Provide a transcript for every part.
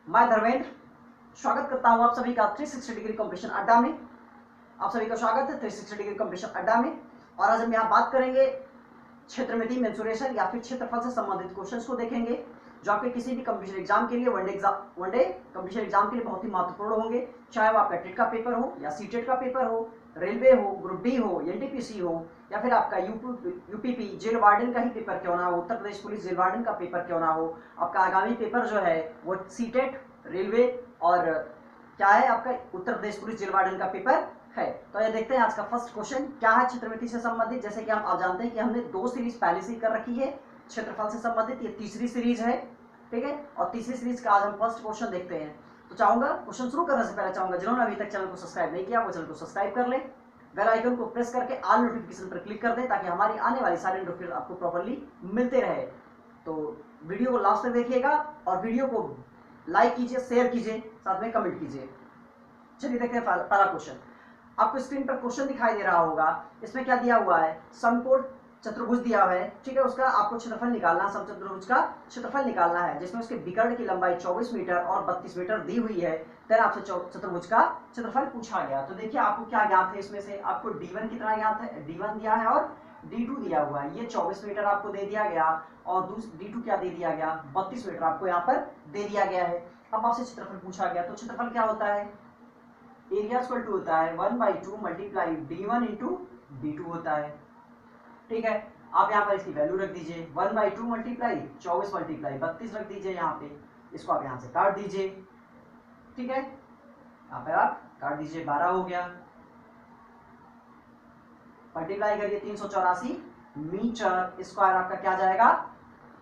मैं धर्मेंद्र स्वागत करता हूं आप सभी का 360 डिग्री कंपटीशन अड्डा में। आप सभी का स्वागत है 360 डिग्री कंपटीशन अड्डा में। और आज हम यहाँ बात करेंगे क्षेत्रमिति मेंसुरेशन या फिर क्षेत्रफल से संबंधित क्वेश्चंस को देखेंगे, जो आपके किसी भी कंपटीशन एग्जाम के लिए वनडे कंपटीशन एग्जाम के लिए बहुत ही महत्वपूर्ण होंगे। चाहे वो आपका टेट का पेपर हो या सीटेट का पेपर हो, रेलवे हो, ग्रुप डी हो, एनटीपीसी हो, या फिर आपका यूपीपी जेल वार्डन का ही पेपर क्यों ना हो, Uttar Pradesh police jail warden का पेपर क्यों ना हो। आपका आगामी पेपर जो है वो सीटेट, रेलवे और क्या है आपका Uttar Pradesh police jail warden का पेपर है। तो ये देखते हैं आज का फर्स्ट क्वेश्चन क्या है क्षेत्रमिति से संबंधित। जैसे कि आप जानते हैं कि हमने 2 सीरीज पहले से कर रखी है क्षेत्रफल से संबंधित, ये तीसरी सीरीज है, ठीक है। और तीसरी सीरीज का आज हम फर्स्ट क्वेश्चन देखते हैं। तो चाहूंगा क्वेश्चन शुरू करने से पहले चाहूंगा जिन्होंने अभी तक चैनल को सब्सक्राइब नहीं किया वो चैनल को सब्सक्राइब कर ले, बेल आइकन को प्रेस करके ऑल नोटिफिकेशन पर क्लिक कर दें ताकि हमारी आने वाली सारी नोटिफिकेशन आपको प्रॉपर्ली मिलते रहे। तो वीडियो को लास्ट तक देखिएगा और वीडियो को लाइक कीजिए, शेयर कीजिए, साथ में कमेंट कीजिए। चलिए देखते हैं पहला क्वेश्चन। आपको स्क्रीन पर क्वेश्चन दिखाई दे रहा होगा। इसमें क्या दिया हुआ है, समकोण चतुर्भुज दिया हुआ है, ठीक है। उसका आपको क्षेत्रफल निकालना, समचतुर्भुज का क्षेत्रफल निकालना है, जिसमें उसके विकर्ण की लंबाई 24 मीटर और 32 मीटर दी हुई है। फिर आपसे चतुर्भुज का क्षेत्रफल पूछा गया। तो देखिए आपको क्या ज्ञात है, इसमें से आपको d1 कितना ज्ञात है, d1 दिया है और d2 दिया हुआ है। ये 24 मीटर आपको दे दिया गया और d2 क्या दे दिया गया, 32 मीटर आपको यहाँ पर दे दिया गया है। अब आपसे क्षेत्रफल पूछा गया, तो क्षेत्रफल क्या होता है, एरिया इक्वल टू होता है 1/2 मल्टीप्लाई d1 इंटू d2 होता है, ठीक है। आप यहाँ पर इसकी वैल्यू रख दीजिए 1/2 मल्टीप्लाई 24 मल्टीप्लाई 32 रख दीजिए यहाँ पे। इसको आप यहाँ से काट दीजिए, ठीक है। यहाँ पर आप काट दीजिए, 12 हो गया। मल्टीप्लाई करिए 384 मीटर स्क्वायर आपका क्या जाएगा,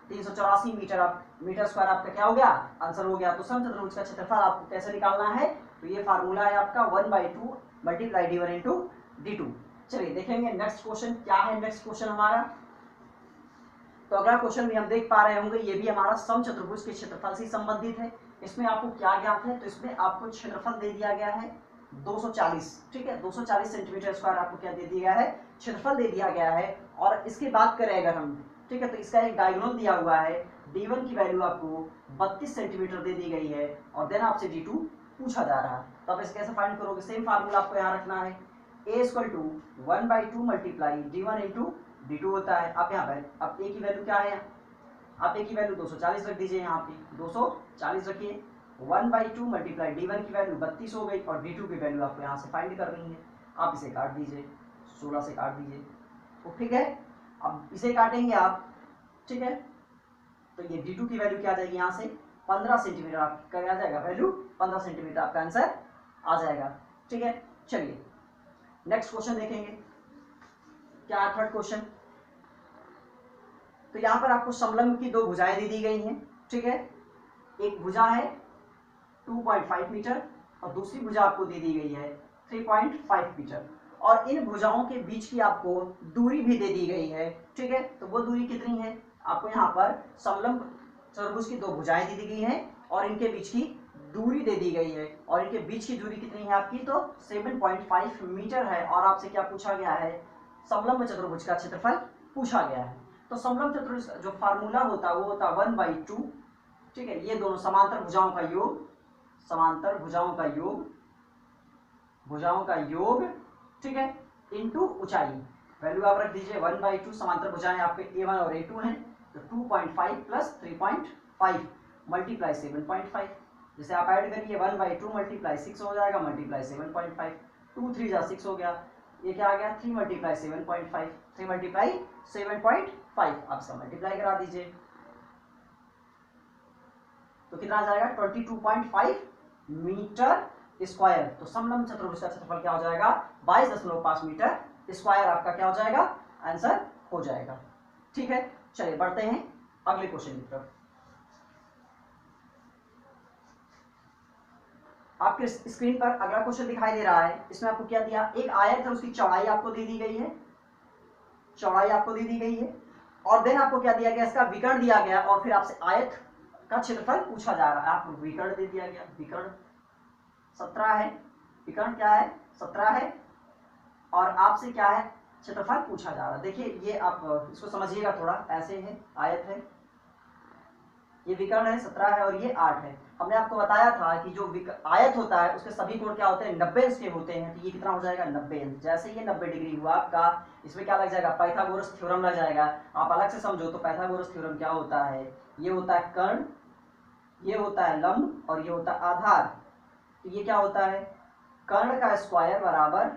384 मीटर। आप मीटर स्क्वायर आपका क्या हो गया, आंसर हो गया। तो समचतुर्भुज का क्षेत्रफल आपको कैसे निकालना है, तो ये फार्मूला है आपका 1/2 मल्टीप्लाई d1 इंटू d2। चलिए देखेंगे नेक्स्ट क्वेश्चन क्या है। नेक्स्ट क्वेश्चन हमारा, तो अगला क्वेश्चन भी हम देख पा रहे होंगे, ये भी हमारा समचतुर्भुज के क्षेत्रफल से संबंधित है। इसमें आपको क्या ज्ञात है, तो इसमें आपको क्षेत्रफल दे दिया गया है 240, ठीक है। 240 सेंटीमीटर स्क्वायर आपको क्या दे दिया गया है, क्षेत्रफल दे दिया गया है। और इसकी बात करें अगर हम, ठीक है, तो इसका एक डायगोनल दिया हुआ है। d1 की वैल्यू आपको 32 सेंटीमीटर दे दी गई है और देन आपसे d2 पूछा जा रहा है। तो आप इसे कैसे फाइंड करोगे, सेम फार्मूला आपको यहाँ रखना है, a equal to 1/2 multiply d1 into d2 होता है। आप यहाँ पर अब a की वैल्यू क्या है, आप a की वैल्यू 240 रख दीजिए, यहाँ पे 240 रखिए। 1/2 मल्टीप्लाई d1 की वैल्यू 32 हो गई और d2 की वैल्यू आपको यहाँ से फाइंड करनी है। आप इसे काट दीजिए, 16 से काट दीजिए, तो ठीक है। अब इसे काटेंगे आप, ठीक है, तो ये d2 की वैल्यू क्या आ जाएगी, यहाँ से 15 सेंटीमीटर आपका आ जाएगा, वैल्यू 15 सेंटीमीटर आपका आंसर आ जाएगा, ठीक है। चलिए नेक्स्ट क्वेश्चन देखेंगे क्या है, थर्ड क्वेश्चन। तो यहाँ पर आपको समलंब की 2 भुजाएं दे दी गई हैं, ठीक है। एक भुजा है 2.5 मीटर और दूसरी भुजा आपको दे दी गई है 3.5 मीटर। और इन भुजाओं के बीच की आपको दूरी भी दे दी गई है, ठीक है। तो वो दूरी कितनी है, आपको यहाँ पर समलंब चतुर्भुज की 2 भुजाएं दे दी गई हैं और इनके बीच की दूरी दे दी गई है। और इनके बीच की दूरी कितनी है आपकी, तो 7.5 मीटर है। और आपसे क्या पूछा गया है, समलंब चतुर्भुज का क्षेत्रफल पूछा गया है। तो समलंब चतुर्भुज जो फार्मूला होता है वो होता है 1/2, ठीक है। ये दोनों समांतर भुजाओं का योग, समांतर भुजाओं का योग, भुजाओं का योग, ठीक है, इनटू ऊंचाई। वैल्यू आप रख दीजिए 1/2, समांतर भुजाएं आपके a1 और a2 हैं, तो 2.5 प्लस 3.5 मल्टीप्लाई 7.5। जैसे आप ऐड करिए 1/2 मल्टीप्लाई 6 हो जाएगा, मल्टीप्लाई 7.5, 2 3 जा 6 हो गया, ये क्या आ गया 3 मल्टीप्लाई 7.5, 3 मल्टीप्लाई 7.5। आप इसका मल्टीप्लाई करा दीजिए तो कितना आ जाएगा 22.5 मीटर स्क्वायर। तो समलंब चतुर्भुज का क्षेत्रफल क्या हो जाएगा, 22.5 मीटर स्क्वायर आपका क्या हो जाएगा, आंसर हो जाएगा, ठीक है। चलिए बढ़ते हैं अगले क्वेश्चन की तरफ। आपके स्क्रीन पर अगला क्वेश्चन दिखाई दे रहा है। इसमें आपको क्या दिया, एक आयत है, उसकी चौड़ाई आपको दे दी गई है, चौड़ाई आपको दे दी गई है। और देन आपको क्या दिया गया, इसका विकर्ण दिया गया और फिर आपसे आयत का क्षेत्रफल पूछा जा रहा है। आपको विकर्ण दे दिया गया, विकर्ण 17 है, विकर्ण क्या है 17 है और आपसे क्या है क्षेत्रफल पूछा जा रहा है। देखिए ये आप इसको समझिएगा थोड़ा, ऐसे है, आयत है, ये विकर्ण है 17 है और ये 8 है। हमने आपको बताया था कि जो आयत होता है उसके सभी कोण क्या होते हैं, 90 अंश के होते हैं। तो ये कितना हो जाएगा, 90 अंश। जैसे ये 90 डिग्री हुआ आपका, इसमें क्या लग जाएगा, पाइथागोरस थ्योरम लग जाएगा। आप अलग से समझो तो पाइथागोरस थ्योरम क्या होता है, ये होता है कर्ण, ये होता है लंब और ये होता है आधार। तो ये क्या होता है, कर्ण का स्क्वायर बराबर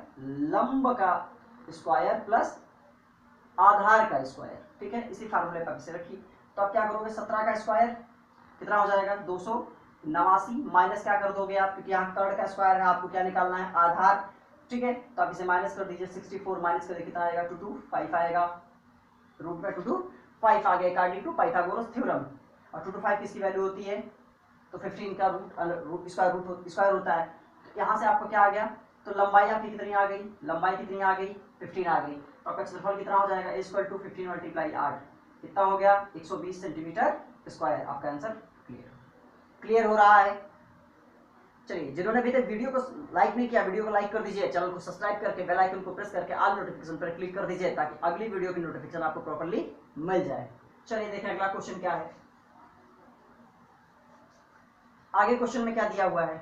लंब का स्क्वायर प्लस आधार का स्क्वायर। ठीक है, इसी फार्मूले पर इसे रखिए। तो आप क्या करोगे, 17 का स्क्वायर कितना हो जाएगा, 289 माइनस क्या कर दोगे आप, क्योंकि यहाँ कर्ण का स्क्वायर है, आपको क्या निकालना है, आधार। ठीक है, तो आप इसे माइनस कर दीजिए, 64 माइनस कर कितना आएगा, 225 आएगा, रूट में 225 आ गया अकॉर्डिंग टू पाइथागोरस थ्योरम। और 225 किसकी वैल्यू होती है, तो 15 का रूट स्क्वायर होता है। तो यहाँ से आपको क्या आ गया, तो लंबाई आपकी कितनी आ गई, लंबाई कितनी आ गई, 15 आ गई। तो आपका क्षेत्रफल कितना हो जाएगा, इक्वल टू 15 मल्टीप्लाई 8 कितना हो गया, 120 सेंटीमीटर स्क्वायर। आपका आंसर क्लियर हो रहा है। चलिए, जिन्होंने अभी तक वीडियो को लाइक नहीं किया, वीडियो को लाइक कर दीजिए, चैनल को सब्सक्राइब करके बेल आइकन को प्रेस करके ऑल नोटिफिकेशन पर क्लिक कर दीजिए, ताकि अगली वीडियो की नोटिफिकेशन आपको प्रॉपर्ली मिल जाए। चलिए देखें अगला क्वेश्चन क्या है। आगे क्वेश्चन में क्या दिया हुआ है,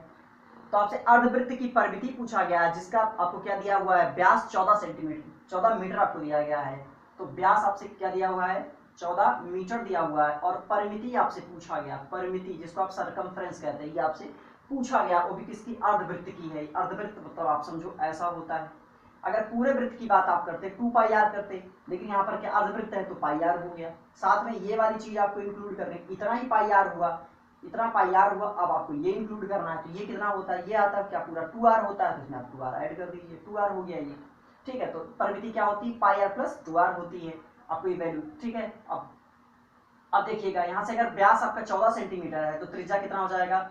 तो आपसे अर्धवृत्त की परिमिति पूछा गया है, जिसका आपको क्या दिया हुआ है, व्यास 14 सेंटीमीटर, 14 मीटर आपको दिया गया है। तो व्यास आपसे क्या दिया हुआ है, 14 मीटर दिया हुआ है, और परिमिति आपसे पूछा गया, परिमिति जिसको आप सरकमफ्रेंस कहते हैं, ये आपसे पूछा गया, वो भी किसकी, अर्धवृत्त की है। अर्धवृत्त मतलब आप समझो ऐसा होता है। अगर पूरे वृत्त की बात आप करते 2 पाई आर करते, लेकिन यहाँ पर क्या अर्धवृत्त है तो पाई आर हो गया। साथ में ये वाली चीज आपको इंक्लूड करनी, इतना ही पाई आर हुआ, इतना पाई आर हुआ, अब आपको ये इंक्लूड करना है। तो ये कितना होता है, ये आता है क्या, पूरा 2r होता है, तो इसमें आप 2r ऐड कर दीजिए, 2r हो गया ये। ठीक है, तो परिमिति क्या होती है, पाई आर प्लस 2r होती है आपको ये वैल्यू। ठीक है, अब देखिएगा, यहाँ से अगर व्यास आपका 14 सेंटीमीटर है तो त्रिज्या कितना हो जाएगा,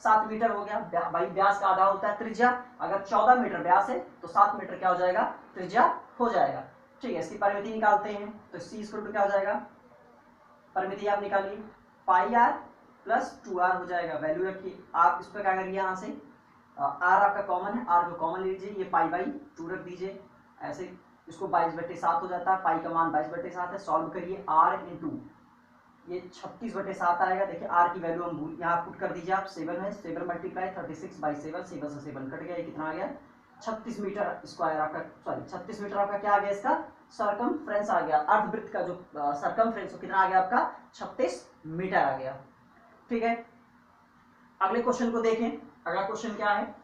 7 मीटर हो गया। भाई व्यास का आधा होता है त्रिज्या, अगर 14 मीटर व्यास है तो 7 मीटर क्या हो जाएगा, त्रिज्या हो जाएगा। ठीक है, इसकी परिमिति निकालते हैं, तो c इक्वल टू क्या हो जाएगा, परिमिति आप निकालिए, पाई आर प्लस 2r हो जाएगा। वैल्यू रखिए, आप इस पर क्या करिए, यहाँ से r आपका कॉमन है, r को कॉमन लीजिए, ये पाई बाई 2 रख दीजिए, ऐसे इसको 22/7 हो जाता है, पाई का मान 22/7 है। सॉल्व करिए, r इंटू ये 36/7 आएगा। देखिए r की वैल्यू हम यहाँ पुट कर दीजिए आप, 7 है, 7 मल्टीप्लाई 36/7, 7 से 7 कट गया, ये कितना आ गया, 36 मीटर स्क्वायर आपका, सॉरी 36 मीटर आपका क्या आ गया, इसका सरकमफ्रेंस आ गया। अर्धवृत्त का जो सरकमफ्रेंस कितना आ गया आपका, 36 मीटर आ गया। ठीक है, अगले क्वेश्चन को देखें। अगला क्वेश्चन क्या है,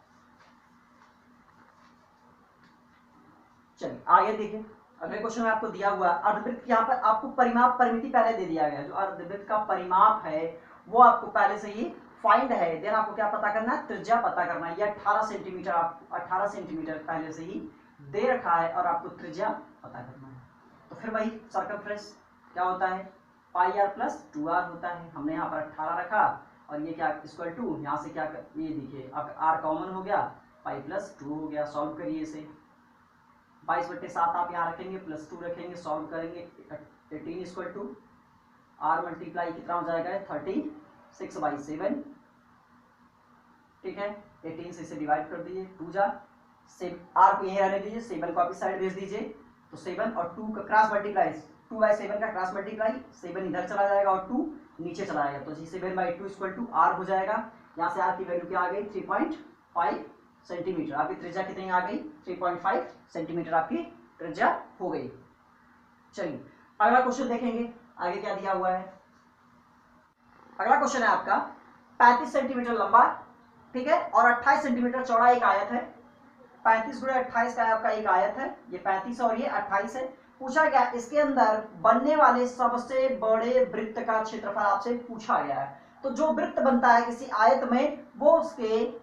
चलिए आगे देखें। अगले क्वेश्चन में आपको दिया हुआ अर्धवृत्त, यहाँ पर आपको परिमाप परिमिति पहले दे दिया गया, जो अर्धवृत्त का परिमाप है वो आपको पहले से ही फाइंड है। देन आपको क्या पता करना है, त्रिज्या पता करना है। ये 18 सेंटीमीटर, आप 18 सेंटीमीटर पहले से ही दे रखा है, और आपको त्रिज्या पता करना है। तो फिर वही सर्कमफ्रेंस क्या होता है, पाई आर प्लस 2r होता है। हमने यहाँ पर 18 रखा, और ये क्या इक्वल टू, यहाँ से क्या ये देखिए आपका r कॉमन हो गया, पाई प्लस 2 हो गया। सॉल्व करिए इसे, 22/7 आप यहाँ रखेंगे, प्लस 2 रखेंगे, सॉल्व करेंगे, 18 इक्वल टू r मल्टीप्लाई कितना हो जाएगा, 36/7। ठीक है, 18 से इसे डिवाइड कर दीजिए, 2 जा r को यहीं रहने दीजिए, 7 को आप इस साइड भेज दीजिए। तो 7 और 2 का क्रॉस मल्टीप्लाई, 2/7 का क्रॉस मल्टीप्लाई, 7 इधर चला जाएगा और 2 नीचे चला जाएगा, तो 7/2 इक्वल टू r हो जाएगा। यहाँ से r की वैल्यू क्या आ गई, 3.5 सेंटीमीटर। आपकी त्रिज्या कितनी आ गई, 3.5 सेंटीमीटर आपकी त्रिज्या हो गई। चलिए अगला क्वेश्चन देखेंगे, आगे क्या दिया हुआ है। अगला क्वेश्चन है आपका 35 सेंटीमीटर लंबा, ठीक है, और 28 सेंटीमीटर चौड़ा एक आयत है। 35 गुणे 28 का आपका एक आयत है, ये 35 और ये 28 है। पूछा गया इसके अंदर बनने वाले सबसे बड़े वृत्त का क्षेत्रफल आपसे पूछा गया है। तो जो वृत्त बनता है किसी आयत में, वो उसके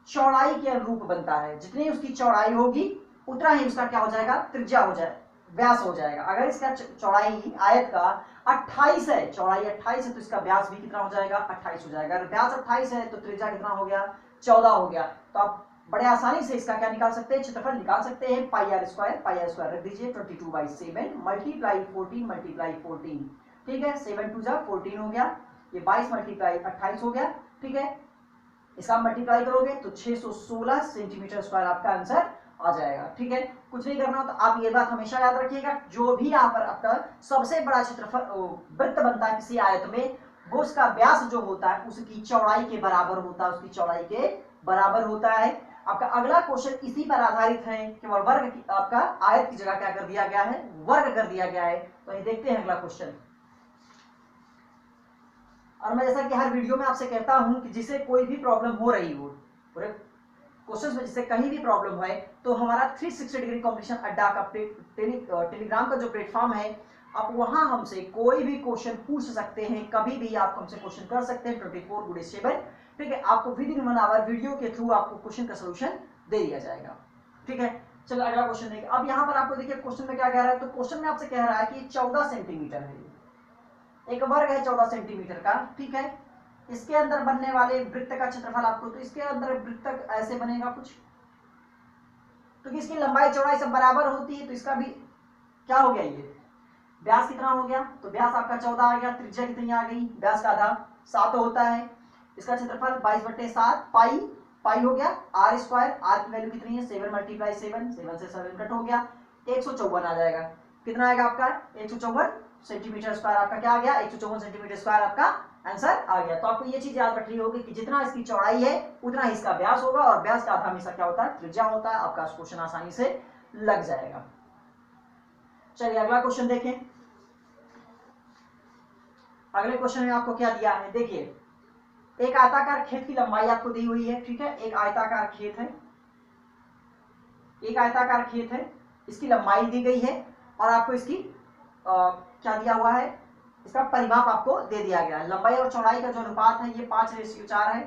चौड़ाई के अनुरूप बनता है। जितनी उसकी चौड़ाई होगी उतना ही उसका क्या हो जाएगा, त्रिज्या हो जाए, व्यास हो जाएगा। अगर इसका चौड़ाई आयत का 28 है, चौड़ाई 28 है, तो इसका व्यास भी कितना हो जाएगा, 28 हो जाएगा। अगर व्यास 28 है तो त्रिज्या कितना हो गया, 14 हो गया। तो आप बड़े आसानी से इसका क्या निकाल सकते हैं, क्षेत्रफल निकाल सकते हैं। पाई आर स्क्वायर रख दीजिए, 22/7 मल्टीप्लाई 14 मल्टीप्लाई 14। ठीक है, 7 2 जा 14 हो गया, ये 22 मल्टीप्लाई 28 हो गया। ठीक है, इसका मल्टीप्लाई करोगे तो 616 सेंटीमीटर स्क्वायर आपका आंसर आ जाएगा। ठीक है, कुछ नहीं करना, तो आप ये बात हमेशा याद रखिएगा, जो भी यहाँ पर आपका सबसे बड़ा क्षेत्रफल वृत्त बनता है किसी आयत में, वो उसका व्यास जो होता है उसकी चौड़ाई के बराबर होता है, उसकी चौड़ाई के बराबर होता है। आपका अगला क्वेश्चन इसी पर आधारित है, केवल वर्ग की आपका आयत की जगह क्या कर दिया गया है, वर्ग कर दिया गया है। तो ये देखते हैं अगला क्वेश्चन। और मैं जैसा कि हर वीडियो में आपसे कहता हूं कि जिसे कोई भी प्रॉब्लम हो रही हो पूरे क्वेश्चंस में, जिसे कहीं भी प्रॉब्लम है, तो हमारा 360 डिग्री कॉम्पिटिशन अड्डा का टेलीग्राम का जो प्लेटफॉर्म है, आप वहां हमसे कोई भी क्वेश्चन पूछ सकते हैं, कभी भी आप हमसे क्वेश्चन कर सकते हैं 24/7। ठीक है, आपको विद इन 1 आवर वीडियो के थ्रू आपको क्वेश्चन का सोल्यूशन दे दिया जाएगा। ठीक है, चलो अगला क्वेश्चन देखिए। अब यहाँ पर आपको देखिए क्वेश्चन में क्या कह रहा है, तो क्वेश्चन में आपसे कह रहा है कि 14 सेंटीमीटर है, एक वर्ग है 14 सेंटीमीटर का। ठीक है, इसके अंदर बनने वाले वृत्त का क्षेत्रफल आपको, तो इसके अंदर वृत्त ऐसे बनेगा कुछ, क्योंकि इसकी लंबाई चौड़ाई सब बराबर होती है, तो इसका भी क्या हो गया, ये व्यास कितना हो गया, तो व्यास आपका 14 आ गया, त्रिज्या कितनी आ गई, व्यास का आधा 7 होता है, इसका क्षेत्रफल 22/7 पाई, पाई हो गया आर स्क्वायर, आर की वैल्यू कितनी है 7 × 7, 7 से 7 कट हो गया, 154 आ जाएगा। कितना आएगा आपका 154 सेंटीमीटर स्क्वायर, आपका क्या आ गया 154 सेंटीमीटर स्क्वायर आपका आंसर आ गया। तो आपको ये चीज याद रखनी होगी कि जितना इसकी चौड़ाई है उतना ही इसका व्यास होगा, और व्यास का आधा हमेशा क्या होता है, त्रिज्या होता है। आपका क्वेश्चन आसानी से लग जाएगा। चलिए अगला क्वेश्चन देखें। अगले क्वेश्चन में आपको क्या दिया है, देखिए एक आयताकार खेत की लंबाई आपको दी हुई है। ठीक है, एक आयताकार खेत है, एक आयताकार खेत है, इसकी लंबाई दी गई है, और आपको इसकी क्या दिया हुआ है, इसका परिमाप आपको दे दिया गया है। लंबाई और चौड़ाई का जो अनुपात है ये 5:4 है,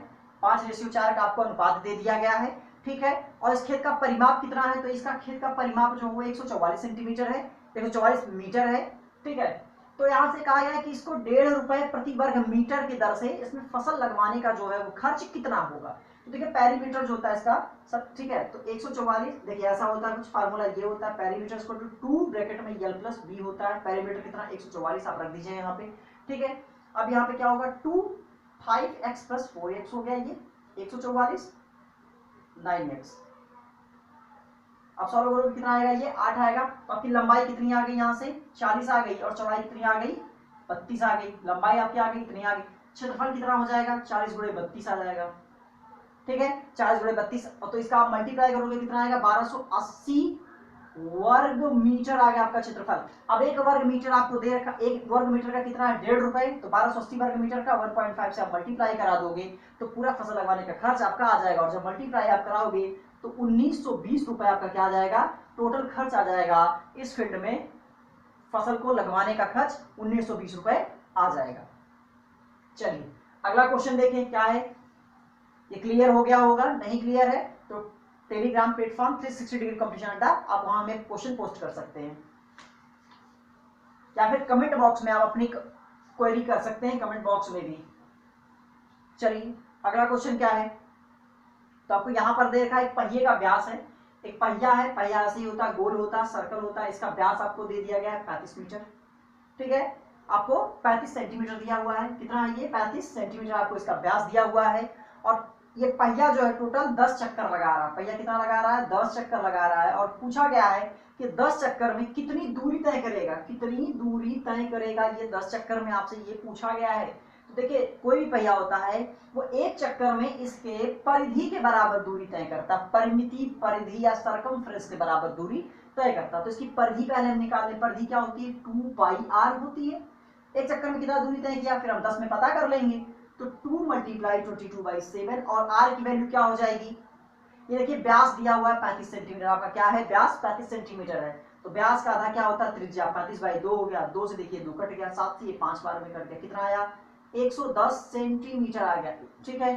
5:4 का आपको अनुपात दे दिया गया है। ठीक है, और इस खेत का परिमाप कितना है, तो इसका खेत का परिमाप जो है 144 सेंटीमीटर है, 144 मीटर है। ठीक है, तो यहां से कहा गया है कि इसको 1.5 रुपए प्रति वर्ग मीटर की दर से इसमें फसल लगवाने का जो है वो खर्च कितना होगा। तो देखिए पेरीमीटर जो होता है इसका सब, ठीक है, तो 144 देखिए ऐसा होता है, कुछ फार्मूला ये होता है, पेरीमीटर इसको 2 ब्रैकेट में l + b होता है, पेरीमीटर कितना 144 आप रख दीजिए यहाँ पे। ठीक है, अब यहाँ पे क्या होगा 2 5x + 4x हो गया, ये 144 9x, अब सॉल्व करोगे कितना आएगा, ये 8 आएगा। तो आपकी लंबाई कितनी आ गई, यहाँ से 40 आ गई, और चौड़ाई कितनी आ गई 32 आ गई, लंबाई आपकी आ गई इतनी आ गई। क्षेत्रफल कितना हो जाएगा 40 × 32 आ जाएगा। ठीक है, 40 × 32, तो इसका आप मल्टीप्लाई करोगे कितना आएगा 1280 वर्ग मीटर आ गया आपका क्षेत्रफल। अब एक वर्ग मीटर आपको दे रखा, एक वर्ग मीटर का कितना है 1.5 रुपए, तो 1280 वर्ग मीटर का 1.5 से आप मल्टीप्लाई करा दोगे तो पूरा फसल लगवाने का खर्च आपका आ जाएगा, और जब मल्टीप्लाई आप कराओगे तो 1920 रुपए आपका क्या आ जाएगा, टोटल खर्च आ जाएगा इस फील्ड में, फसल को लगवाने का खर्च 1920 रुपए आ जाएगा। चलिए अगला क्वेश्चन देखें क्या है, ये क्लियर हो गया होगा, नहीं क्लियर है तो टेलीग्राम प्लेटफॉर्म 360 डिग्री कॉम्पिटिशन अड्डा, आप वहां में क्वेश्चन पोस्ट कर सकते हैं, या फिर कमेंट बॉक्स में आप अपनी क्वेरी कर सकते हैं, कमेंट बॉक्स में भी। चलिए अगला क्वेश्चन क्या है, तो आपको यहां पर देखा एक पहिए का व्यास है, एक पहिया है, पहिया ऐसे ही होता है, गोल होता है, सर्कल होता है, इसका व्यास आपको दे दिया गया है 35 मीटर। ठीक है, आपको 35 सेंटीमीटर दिया हुआ है, कितना है ये 35 सेंटीमीटर आपको इसका व्यास दिया हुआ है, और ये पहिया जो है टोटल 10 चक्कर लगा रहा है, पहिया कितना लगा रहा है 10 चक्कर लगा रहा है, और पूछा गया है कि 10 चक्कर में कितनी दूरी तय करेगा, कितनी दूरी तय करेगा, ये 10 चक्कर में आपसे ये पूछा गया है। तो देखिए कोई भी पहिया होता है वो एक चक्कर में इसके परिधि के बराबर दूरी तय करता, परिमिति परिधि या सरकमफ्रेंस के बराबर दूरी तय करता। तो इसकी परिधि पहले हम निकाल लें, परिधि क्या होती है 2πr होती है, एक चक्कर में कितना दूरी तय किया फिर हम 10 में पता कर लेंगे, तो 2 × 22/7, और r की वैल्यू क्या हो जाएगी, ये देखिए व्यास दिया हुआ है 35 सेंटीमीटर, आपका क्या है व्यास 35 सेंटीमीटर है, तो व्यास का आधा क्या होता है त्रिज्या, 35/2 हो गया, 2 से देखिए 2 कट गया, 7 से ये 5 बार में कट गया, कितना आया 110 सेंटीमीटर आ गया। ठीक है,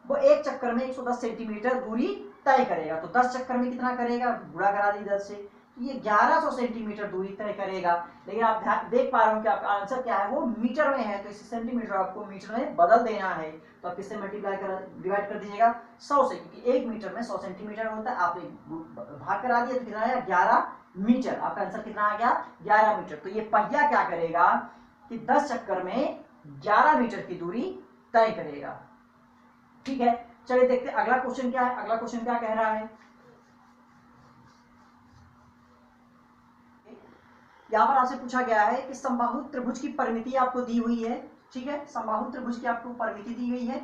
वो एक चक्कर में 110 सेंटीमीटर दूरी तय करेगा, तो 10 चक्कर में कितना करेगा, गुणा करा दी 10 से, तो ये 1100 सेंटीमीटर दूरी तय करेगा। लेकिन आप देख पा रहे हो कि आपका आंसर क्या है, वो मीटर में है, तो इस सेंटीमीटर आपको मीटर में बदल देना है, तो आप किससे मल्टीप्लाई कर डिवाइड कर दीजिएगा 100 से, क्योंकि एक मीटर में 100 सेंटीमीटर होता है, आपने भाग करा दिया तो कितना आया 11 मीटर, आपका आंसर कितना आ गया 11 मीटर। तो ये पहिया क्या करेगा कि 10 चक्कर में 11 मीटर की दूरी तय करेगा। ठीक है, चलिए देखते हैं अगला क्वेश्चन क्या है, अगला क्वेश्चन क्या कह रहा है, यहां पर आपसे पूछा गया है कि समबाहु त्रिभुज की परिमिति आपको दी हुई है, ठीक है। समबाहु त्रिभुज की आपको परिमिति दी गई है,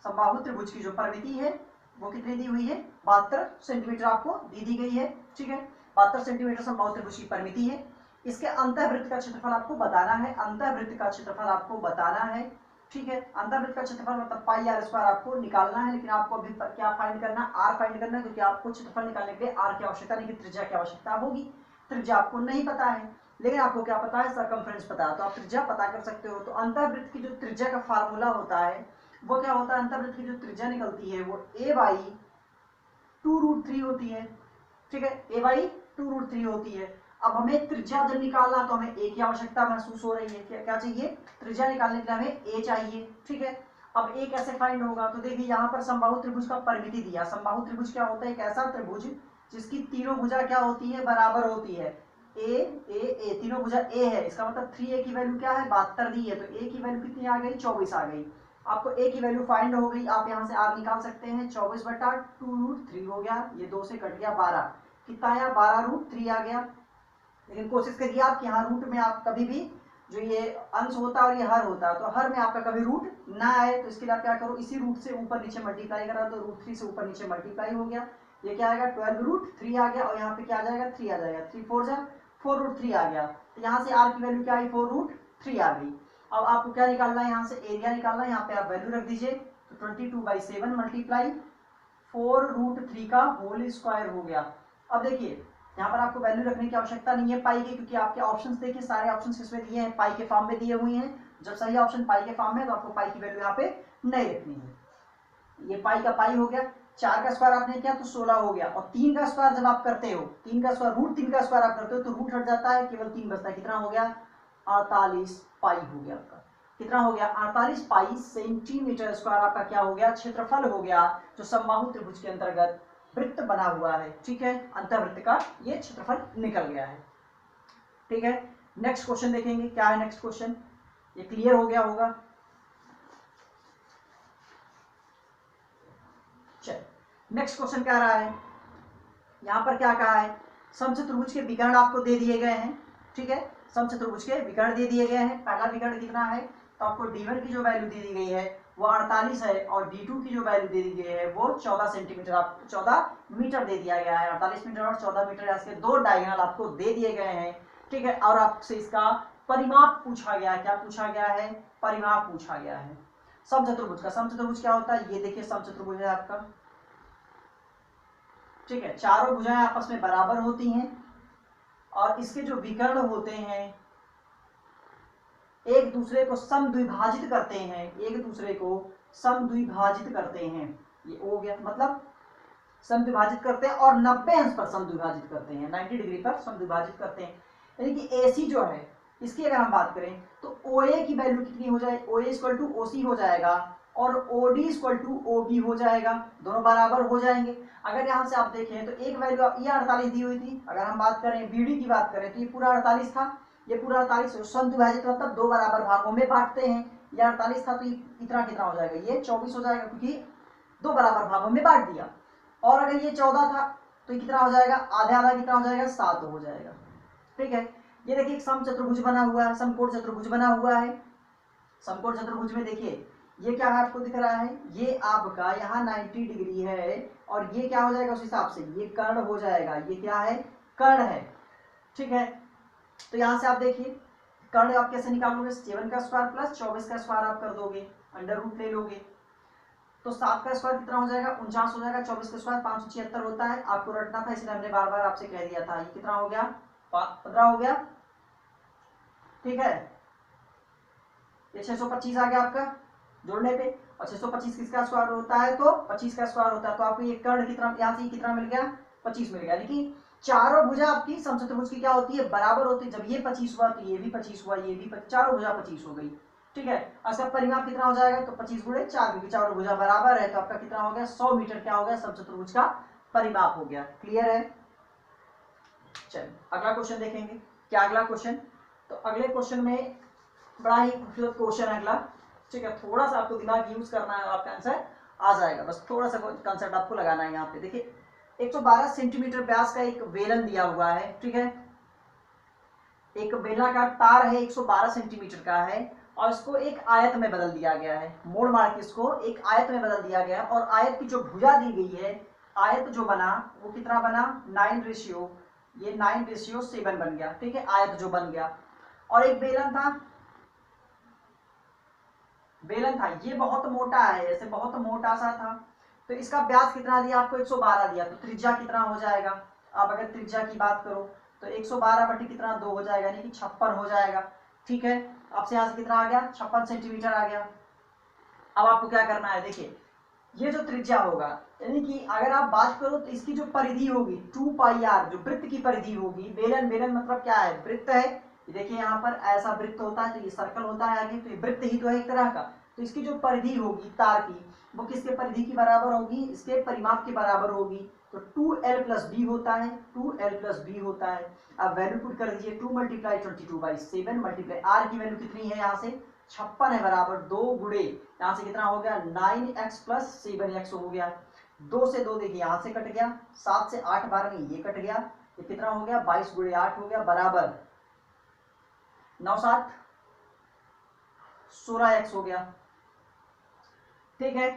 समबाहु त्रिभुज की जो परिमिति है वो कितनी दी हुई है, 72 सेंटीमीटर आपको दी गई है, ठीक है। 72 सेंटीमीटर समबाहु त्रिभुज की परिमिति है। इसके अंतःवृत्त का क्षेत्रफल आपको बताना है, अंतःवृत्त का क्षेत्रफल आपको बताना है, ठीक है। अंतःवृत्त का क्षेत्रफल मतलब पाई आर स्क्वायर आपको निकालना है, लेकिन आपको अभी क्या फाइंड करना, आर फाइंड करना है, क्योंकि आपको क्षेत्रफल निकालने के लिए आर की आवश्यकता नहीं, त्रिज्या की आवश्यकता होगी। त्रिज्या आपको नहीं पता है, लेकिन आपको क्या पता है, सरकमफ्रेंस पता है, तो आप त्रिज्या पता कर सकते हो। तो अंतःवृत्त की जो त्रिज्या का फार्मूला होता है वो क्या होता है, अंतःवृत्त की जो त्रिज्या निकलती है वो a/2√3 होती है, ठीक है, a/2√3 होती है। अब हमें त्रिज्या जब निकालना तो हमें a की आवश्यकता महसूस हो रही है, क्या चाहिए, त्रिज्या निकालने के लिए हमें a चाहिए, ठीक है। अब a कैसे फाइंड होगा, तो देखिए यहाँ पर समबाहु त्रिभुज का परिमिति दिया। समबाहु त्रिभुज क्या होता है, एक ऐसा त्रिभुज जिसकी तीनों भुजा क्या होती है, बराबर होती है, a तीनों भुजा a है, इसका मतलब 3a की वैल्यू क्या है, 72 दी है, तो a की वैल्यू कितनी आ गई, 24 आ गई। आपको a की वैल्यू फाइंड हो गई, आप यहाँ से r निकाल सकते हैं, 24/2√3 हो गया, ये 2 से कट गया 12, कितना आया, 12√3 आ गया। लेकिन कोशिश करिए आप कि यहाँ रूट में आप कभी भी जो ये अंश होता है और ये हर होता है, तो हर में आपका कभी रूट ना आए, तो इसके लिए आप क्या करो, इसी रूट से ऊपर नीचे मल्टीप्लाई करा, तो √3 से ऊपर नीचे मल्टीप्लाई हो गया, ये क्या आएगा, 12√3 आ गया, और यहाँ पे क्या आ जाएगा, 3 आ जाएगा, 3 4 जा 4√3 आ गया। तो यहाँ से r की वैल्यू क्या आई, 4√3 आ गई। अब आपको क्या निकालना है, यहाँ से एरिया निकालना है, यहाँ पे आप वैल्यू रख दीजिए, तो 22/7 मल्टीप्लाई 4√3 का होल स्क्वायर हो गया। अब देखिए यहाँ पर आपको वैल्यू रखने की आवश्यकता नहीं है पाई की, क्योंकि आपके ऑप्शंस देखिए, सारे ऑप्शंस किसमें दिए हैं, पाई के फॉर्म में दिए हुए हैं। जब सही ऑप्शन पाई के फॉर्म में है तो आपको पाई की वैल्यू यहाँ पे नहीं रखनी है। ये पाई का पाई हो गया, 4 का स्क्वायर आपने किया तो 16 हो गया, और 3 का स्क्वायर जब आप करते हो, 3 का स्क्वायर √3 का स्क्वायर आप करते हो तो रूट हट जाता है, केवल 3 बचता है, कितना हो गया, 48 पाई हो गया आपका, कितना हो गया, 48 पाई सेंटीमीटर स्क्वायर आपका क्या हो गया, क्षेत्रफल हो गया, जो समबाहु त्रिभुज के अंतर्गत वृत्त बना हुआ है, ठीक है, अंतःवृत्त का ये क्षेत्रफल निकल गया है, ठीक है। नेक्स्ट क्वेश्चन देखेंगे, क्या है नेक्स्ट क्वेश्चन, ये क्लियर हो गया होगा। चल नेक्स्ट क्वेश्चन क्या रहा है, यहां पर क्या कहा है, समचतुर्भुज के विकर्ण आपको दे दिए गए हैं, ठीक है, समचतुर्भुज के विकर्ण दे दिए गए हैं। पहला विकर्ण कितना है, तो आपको d1 की जो वैल्यू दे दी गई है वो 48 है, और d2 की जो वैल्यू दे दी गई है वो 14 सेंटीमीटर, आपको 14 मीटर दे दिया गया है। 48 मीटर और 14 मीटर इसके दो डायगोनल आपको दे दिए गए हैं, ठीक है, और आपसे इसका परिमाप पूछा गया है, क्या पूछा गया है, परिमाप पूछा गया है समचतुर्भुज का। समचतुर्भुज क्या होता है, ये देखिए समचतुर्भुज है आपका, ठीक है, चारों भुजाएं आपस में बराबर होती हैं, और इसके जो विकर्ण होते हैं एक दूसरे को समद्विभाजित करते हैं, एक दूसरे को समद्विभाजित करते हैं, ये हो गया, मतलब समद्विभाजित करते हैं और 90 अंश पर समद्विभाजित करते हैं, 90 डिग्री पर समद्विभाजित करते हैं। यानी कि AC जो है इसकी अगर हम बात करें तो OA की वैल्यू कितनी हो जाए, OA इक्वल टू OC हो जाएगा, और OD इक्वल टू OB हो जाएगा, दोनों बराबर हो जाएंगे। अगर यहाँ से आप देखें तो एक वैल्यू ये 48 दी हुई थी, अगर हम बात करें BD की बात करें तो ये पूरा 48 था, ये पूरा 48 समद्विभाजित मतलब दो बराबर भागों में बांटते हैं, ये 48 था तो इतना कितना हो जाएगा, ये 24 हो जाएगा, क्योंकि दो बराबर भागों में बांट दिया। और अगर ये 14 था तो ये कितना हो जाएगा, आधा आधा कितना हो जाएगा, 7 हो जाएगा, ठीक है। ये देखिए एक समचतुर्भुज बना हुआ है, समकोण चतुर्भुज बना हुआ है। समकोण चतुर्भुज में देखिए ये क्या है आपको दिख रहा है, ये आपका यहाँ 90 डिग्री है, और ये क्या हो जाएगा उस हिसाब से, ये कर्ण हो जाएगा, ये क्या है, कर्ण है, ठीक है। तो यहाँ से आप देखिए कर्ण आप कैसे निकालोगे, 7 का स्क्वायर प्लस 24 का स्क्वायर आप कर दोगे, अंडर रूट ले लोगे, तो 7 का स्क्वायर कितना हो जाएगा, 49 हो जाएगा, 24 का स्क्वायर 576 होता है, आपको रटना था इसलिए हमने बार बार आपसे कह दिया था। ये कितना हो गया, 15 हो गया, ठीक है। ये 625 आ गया आपका जोड़ने पे, और 625 किसका स्क्वायर होता है, तो 25 का स्क्वायर होता है, तो आपको ये कर्ण कितना, यहाँ से कितना मिल गया, 25 मिल गया। लेकिन चारों भुजा आपकी समचतुर्भुज की क्या होती है, बराबर होती है, जब ये 25 हुआ तो ये भी 25 हुआ, ये भी चारों भुजा 25 हो गई, ठीक है। इसका परिमाप कितना हो जाएगा, तो 25 गुणे 4, क्योंकि चारों भुजा बराबर है, तो आपका कितना हो गया, 100 मीटर क्या हो गया, समचतुर्भुज का परिमाप हो गया। क्लियर है, चलिए अगला क्वेश्चन देखेंगे। क्या अगला क्वेश्चन, तो अगले क्वेश्चन में बड़ा ही खूबसूरत क्वेश्चन है अगला, ठीक है, थोड़ा सा आपको दिमाग यूज करना है, आपका आंसर आ जाएगा, बस थोड़ा सा कंसेप्ट आपको लगाना है। यहाँ पे देखिए 112 सेंटीमीटर व्यास का एक बेलन दिया हुआ है, ठीक है, एक बेलनाकार तार है 112 सेंटीमीटर का है, और इसको एक आयत में बदल दिया गया है, मोड़ मार के इसको एक आयत में बदल दिया गया है। और आयत की जो भुजा दी गई है, आयत जो बना वो कितना बना 9 रेशियो, ये 9:7 बन गया। ठीक है, आयत जो बन गया। और एक बेलन था, ये बहुत मोटा है, ऐसे बहुत मोटा सा था। तो इसका व्यास कितना दिया आपको 112 दिया, तो त्रिज्या कितना हो जाएगा। आप अगर त्रिज्या की बात करो तो 112 बटे कितना 2 हो जाएगा, यानी कि 56 हो जाएगा। ठीक है, आपसे यहाँ से कितना आ गया 56 सेंटीमीटर आ गया। अब आपको क्या करना है, देखिए ये जो त्रिज्या होगा, यानी कि अगर आप बात करो तो इसकी जो परिधि होगी 2πr, जो वृत्त की परिधि होगी, बेलन बेलन मतलब क्या है, वृत्त है। देखिए यहाँ पर ऐसा वृत्त होता है, तो ये सर्कल होता है आगे, तो ये वृत्त ही तो है एक तरह का। तो इसकी जो परिधि होगी तार की, वो किसके परिधि की बराबर होगी, इसके परिमाप के बराबर होगी। तो 2l+b होता है, 2l+b होता है। अब वैल्यू पुट कर दीजिए, 2 × 22/7 मल्टीप्लाई r की वैल्यू कितनी है यहाँ से 56 है, बराबर 2 गुणे यहाँ से कितना हो गया 9x + 7x हो गया। 2 से 2 देखिए यहाँ से कट गया, 7 से 8 बार में ये कट गया, ये कितना हो गया 22 × 8 हो गया, बराबर 9 7 16x हो गया। ठीक है,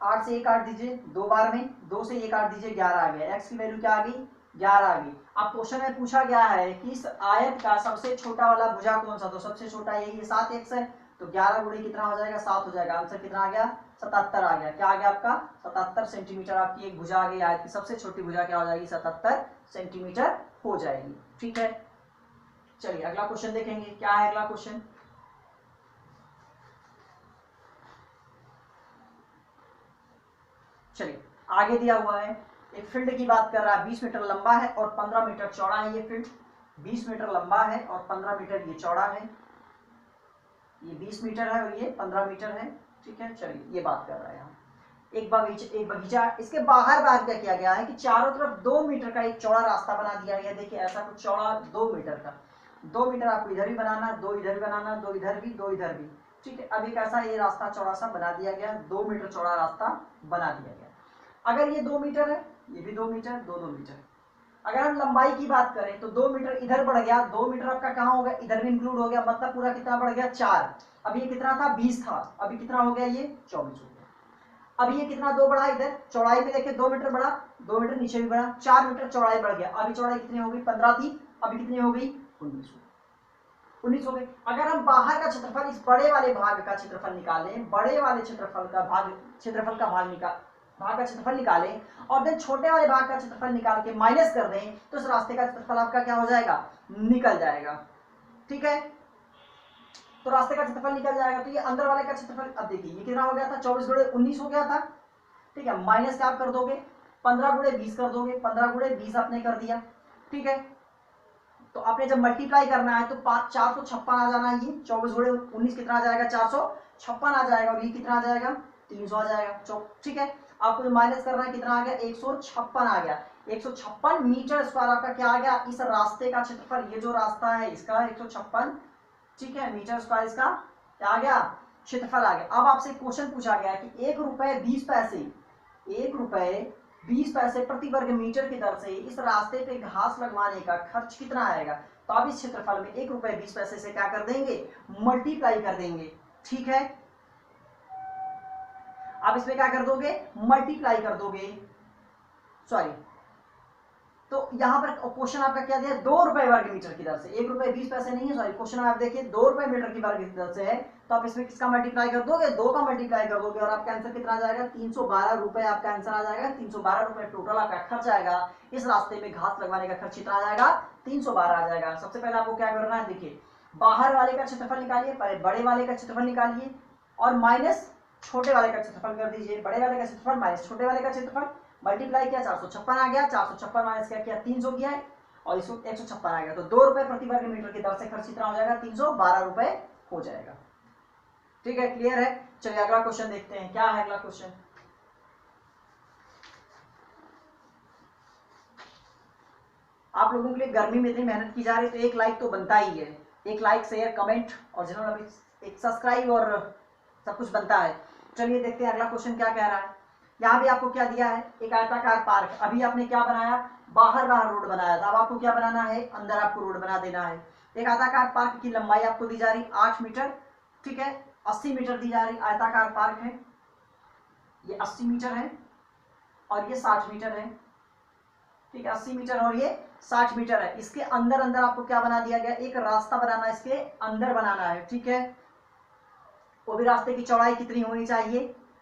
8 से 1 काट दीजिए 2 बार में, 2 से 1 काट दीजिए 11 आ गया। x की वैल्यू क्या आ गई 11 आ गई। अब क्वेश्चन में पूछा गया है कि इस आयत का सबसे छोटा वाला भुजा कौन सा, तो सबसे छोटा यही 7x है। तो 11 गुणे कितना हो जाएगा 7 हो जाएगा। आंसर कितना आ गया 77 आ गया। क्या आ गया आपका 77 सेंटीमीटर आपकी एक भुजा आ गई। आयत की सबसे छोटी भुजा क्या हो जाएगी 77 सेंटीमीटर हो जाएगी। ठीक है, चलिए अगला क्वेश्चन देखेंगे, क्या है अगला क्वेश्चन। चलिए आगे दिया हुआ है, एक फील्ड की बात कर रहा है, 20 मीटर लंबा है और 15 मीटर चौड़ा है। ये फील्ड 20 मीटर लंबा है और 15 मीटर ये चौड़ा है। ये 20 मीटर है और ये 15 मीटर है। ठीक है, चलिए ये बात कर रहा है यहाँ। एक बगीचा, इसके बाहर क्या किया गया है कि चारों तरफ 2 मीटर का एक चौड़ा रास्ता बना दिया गया। देखिए ऐसा कुछ चौड़ा 2 मीटर का, 2 मीटर आपको इधर भी बनाना, 2 इधर भी बनाना, 2 इधर भी, 2 इधर भी। ठीक है, अब एक ऐसा ये रास्ता चौड़ा सा बना दिया गया, 2 मीटर चौड़ा रास्ता बना दिया गया। अगर ये 2 मीटर है, ये भी 2 मीटर, 2 मीटर। अगर हम लंबाई की बात करें तो 2 मीटर इधर बढ़ गया, 2 मीटर आपका कहाँ हो गया इधर भी इंक्लूड हो गया, मतलब पूरा कितना बढ़ गया 4। अब ये कितना था 20 था, अभी कितना हो गया ये 24 हो गया। अब ये कितना 2 बढ़ा इधर, चौड़ाई में देखिए 2 मीटर बढ़ा, 2 मीटर नीचे भी बढ़ा, 4 मीटर चौड़ाई बढ़ गया। अभी चौड़ाई कितनी हो गई 15 थी, अभी कितनी हो गई 19 हो गई। अगर हम बाहर का क्षेत्रफल, इस बड़े वाले भाग का क्षेत्रफल निकालें, बड़े वाले क्षेत्रफल का भाग का क्षेत्रफल निकालें और देन छोटे वाले भाग का क्षेत्रफल निकाल के माइनस कर दें, तो इस रास्ते का क्षेत्रफल आपका क्या हो जाएगा निकल जाएगा। ठीक है, तो रास्ते का क्षेत्रफल निकल जाएगा। तो ये अंदर वाले का क्षेत्रफल, अब देखिए ये कितना हो गया था 24 × 19 हो गया था। ठीक है, माइनस क्या आप कर दोगे 15 × 20 कर दोगे, 15 × 20 आपने कर दिया। ठीक है, तो आपने जब मल्टीप्लाई करना है तो 456 आ जाना है। ये 24 × 19 कितना आ जाएगा 456 आ जाएगा, और ये कितना आ जाएगा 300 आ जाएगा। ठीक है, आपको जो माइनस करना है कितना आ गया 156 आ गया। 156 मीटर स्क्वायर आपका क्या आ गया इस रास्ते का क्षेत्रफल। ये जो रास्ता है इसका 156, ठीक है, मीटर स्क्वायर इसका क्या आ गया क्षेत्रफल आ गया। अब आपसे क्वेश्चन पूछा गया है कि 1 रुपए 20 पैसे, 1 रुपए 20 पैसे प्रति वर्ग मीटर की दर से इस रास्ते पे घास लगवाने का खर्च कितना आएगा। तो अब इस क्षेत्रफल में 1 रुपए 20 पैसे से क्या कर देंगे मल्टीप्लाई कर देंगे। ठीक है, आप इसमें क्या कर दोगे मल्टीप्लाई कर दोगे, सॉरी, तो यहां पर क्वेश्चन आपका क्या दिया 2 रुपए वर्ग मीटर की दर से, 1 रुपए 20 पैसे नहीं है, सॉरी, क्वेश्चन आप देखिए 2 रुपए मीटर की वर्ग की दर से है। तो आप इसमें किसका मल्टीप्लाई कर दोगे 2 का मल्टीप्लाई कर दोगे और आपका आंसर कितना आ जाएगा 312 रुपए आपका आंसर आ जाएगा। 312 रुपए टोटल आपका खर्च आएगा। इस रास्ते में घास लगवाने का खर्च कितना आ जाएगा 312 आ जाएगा। सबसे पहले आपको क्या करना है, देखिए बाहर वाले का क्षेत्रफल निकालिए, पहले बड़े वाले का क्षेत्रफल निकालिए और माइनस छोटे वाले का क्षेत्रफल कर दीजिए। बड़े वाले का क्षेत्रफल माइनस छोटे वाले का क्षेत्रफल, मल्टीप्लाई किया 456 आ गया, 456 माइनस क्या किया 300 किया है और इसको 156 आ गया। तो 2 रुपए प्रति वर्ग मीटर की दर से खर्च कितना हो जाएगा 312 रुपए हो जाएगा। ठीक है, क्लियर है। चलिए अगला क्वेश्चन देखते हैं, क्या है अगला क्वेश्चन। आप लोगों के लिए गर्मी में इतनी मेहनत की जा रही है तो एक लाइक तो बनता ही है, एक लाइक शेयर कमेंट और जिन्होंने अभी एक सब्सक्राइब और सब कुछ बनता है। चलिए देखते हैं अगला क्वेश्चन क्या कह रहा है। यहाँ भी आपको क्या दिया है एक आयताकार पार्क। अभी आपने क्या बनाया बाहर रोड बनाया था, अब आपको क्या बनाना है अंदर आपको रोड बना देना है। एक आयताकार पार्क की लंबाई आपको दी जा रही 8 मीटर, ठीक है, 80 मीटर दी जा रही, आयताकार पार्क है, ये 80 मीटर है और ये 60 मीटर है, ठीक है, 80 मीटर और ये 60 मीटर है। इसके अंदर अंदर आपको क्या बना दिया गया, एक रास्ता बनाना है, इसके अंदर बनाना है, ठीक है। वो भी रास्ते की चौड़ाई कितनी होनी चाहिए,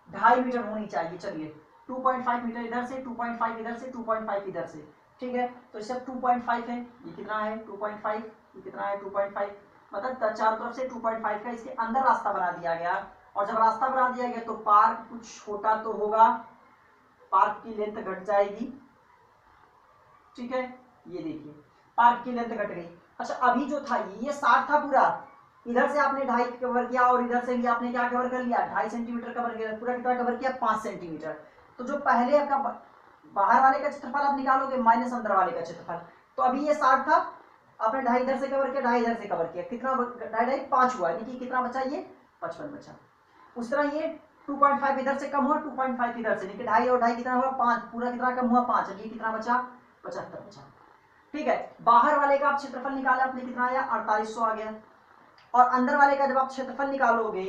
2.5 मीटर होनी चाहिए। चलिए 2.5 मीटर इधर से, 2.5 इधर से, 2.5 इधर से, ठीक है। तो इससे 2.5 है, ये कितना है 2.5, ये कितना है 2.5, मतलब चारों तरफ से 2.5 का इसके अंदर रास्ता बना दिया गया। और जब रास्ता बना दिया गया तो पार्क कुछ छोटा तो होगा, पार्क की लेंथ घट जाएगी, ठीक है, ये देखिए पार्क की लेंथ घट गई। अच्छा अभी जो था ये 60 था पूरा, इधर से आपने 2.5 कवर किया और इधर से भी आपने क्या कवर कर लिया, 2.5 सेंटीमीटर कवर किया, पूरा कितना कवर किया 5 सेंटीमीटर। तो जो पहले आपका बाहर वाले का क्षेत्रफल आप निकालोगे माइनस अंदर वाले का क्षेत्रफल, तो अभी ये 60 था, आपने 2.5 इधर से कवर किया, 2.5 इधर से कवर किया, कितना 2.5 5 हुआ, यानी कि कितना बचा, ये 55 बचा। उस तरह ये 2.5 इधर से कम हुआ, 2.5 इधर से, 2.5 और 2.5 कितना हुआ 5, पूरा कितना कम हुआ 5, ये कितना बचा 75 बचा, ठीक है। बाहर वाले का आप क्षेत्रफल निकाले आपने, कितना आया 4800 आ गया, और अंदर वाले का जब आप क्षेत्रफल निकालोगे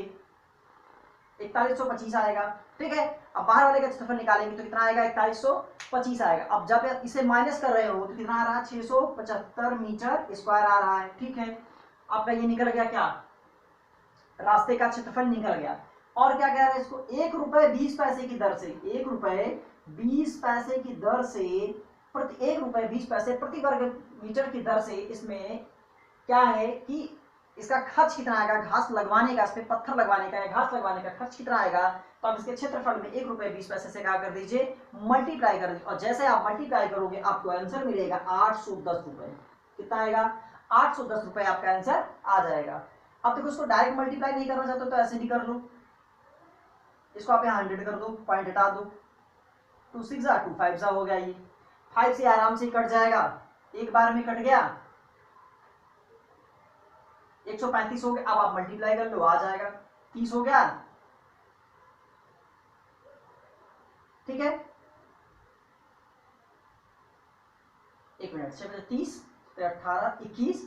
4125 आएगा, ठीक है। अब बाहर वाले का क्षेत्रफल निकालेंगे तो कितना आएगा 4125 आएगा। अब जब इसे माइनस कर रहे हो तो कितना आ रहा है 675 मीटर स्क्वायर आ रहा है, ठीक है। आपका ये निकल गया क्या, रास्ते का क्षेत्रफल निकल गया। और क्या कह रहा है इसको, 1 रुपए 20 पैसे की दर से, 1 रुपए 20 पैसे की दर से, प्रति 1 रुपए 20 पैसे प्रति वर्ग मीटर की दर से इसमें क्या है कि इसका खर्च कितना आएगा, घास लगवाने का, इस पे पत्थर लगवाने का या घास लगवाने का खर्च कितना आएगा। तो आप इसके क्षेत्रफल में 1 रुपए 20 पैसे से क्या कर दीजिए, मल्टीप्लाई कर दीजिए, और जैसे आप मल्टीप्लाई करोगे आपको आंसर मिलेगा 810 रुपए। कितना आएगा 810 रुपए आपका आंसर आ जाएगा। अब देखो इसको डायरेक्ट मल्टीप्लाई नहीं करना चाहते तो ऐसे भी कर लो, इसको आप यहाँ 100 कर दो, पॉइंट हटा दो, 2 6 2 5 हो गया, ये 5 से आराम से कट जाएगा, एक बार में कट गया, 135 हो गया। अब आप मल्टीप्लाई कर लो, आ जाएगा 30 हो गया, ठीक है, 1 मिनट, 30 18 21